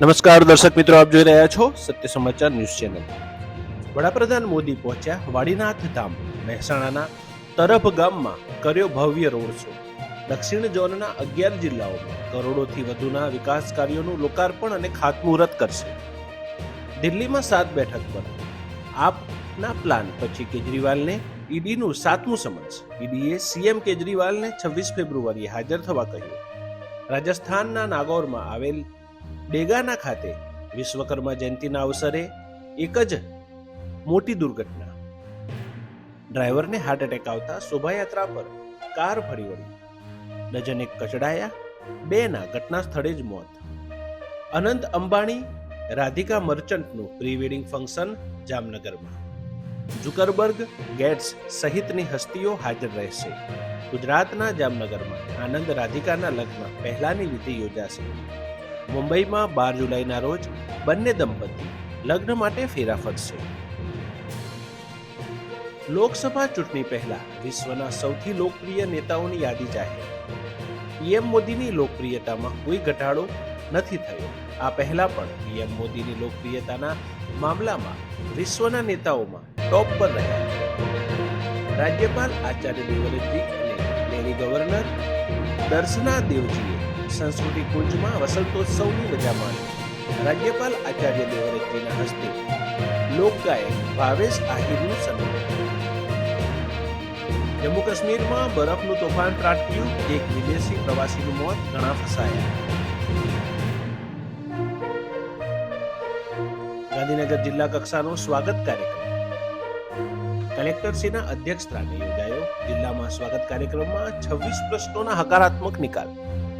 નમસ્કાર દર્શક મિત્રો, આપ જોઈ રહ્યા છો સત્ય સમાચાર ન્યૂઝ ચેનલ. વડાપ્રધાન મોદી પહોંચ્યા વાડીનાથ ધામ. મહેસાણાના તરફ ગામમાં કર્યો ભવ્ય રોડ શો. દક્ષિણ ઝોનના 11 જિલ્લાઓમાં કરોડોથી વધુના વિકાસ કાર્યોનું લોકાર્પણ અને ખાતમુહૂર્ત કરશે. દિલ્હીમાં 7 બેઠક પર આપના પ્લાન પછી કેજરીવાલને ઈડીનું 7મું સમન્સ. ઈડીએ સીએમ કેજરીવાલને 26 ફેબ્રુઆરીએ હાજર થવા કહ્યું. રાજસ્થાનના નાગૌરમાં આવેલ ડેગાના ખાતે વિશ્વકર્મા જયંતિના અવસરે એક જ મોટી દુર્ઘટના. ડ્રાઈવરને હાર્ટ એટેક આવતા શોભાયાત્રા પર કાર ફરી વળી. ડઝનેક કચડાયા, 2ના ઘટના સ્થળે જ મોત. અનંત અંબાણી રાધિકા મર્ચન્ટનું પ્રી વેડિંગ ફંક્શન જામનગરમાં. ઝુકરબર્ગ, ગેટ્સ સહિતની હસ્તીઓ હાજર રહેશે. ગુજરાતના જામનગરમાં આનંદ રાધિકાના લગ્ન પહેલાની વિધિ યોજાશે. મુંબઈમાં 12 જુલાઈના રોજ બંને દંપતી લગ્ન માટે ફેરા ફરશે. લોકસભા ચૂંટણી પહેલા વિશ્વના સૌથી લોકપ્રિય નેતાઓની યાદી જાહેર. પીએમ મોદીની લોકપ્રિયતામાં કોઈ ઘટાડો નથી થયો. આ પહેલા પણ પીએમ મોદીની લોકપ્રિયતાના મામલામાં વિશ્વના નેતાઓમાં ટોપ પર રહ્યા. રાજ્યપાલ આચાર્ય દેવવ્રતજી અને લેડી ગવર્નર દર્શના દેવજીએ સંસ્કૃતિ કુંજમાં વસંતોત્સવની મજા માણી. રાજ્યપાલ આચાર્ય દેવવ્રતજીના હસ્તે લોકગાયક ભાવેશ આહિરનું સન્માન. જમ્મુ કાશ્મીરમાં બરફનું તોફાન ત્રાટક્યું. એક વિદેશી પ્રવાસીનું મોત, ઘણા ફસાયા. ગાંધીનગર જિલ્લા કક્ષાનો સ્વાગત કાર્યક્રમ કલેક્ટરશ્રીના અધ્યક્ષ સ્થાને યોજાયો. જિલ્લામાં સ્વાગત કાર્યક્રમમાં 26 પ્રશ્નોના હકારાત્મક નિકાલ.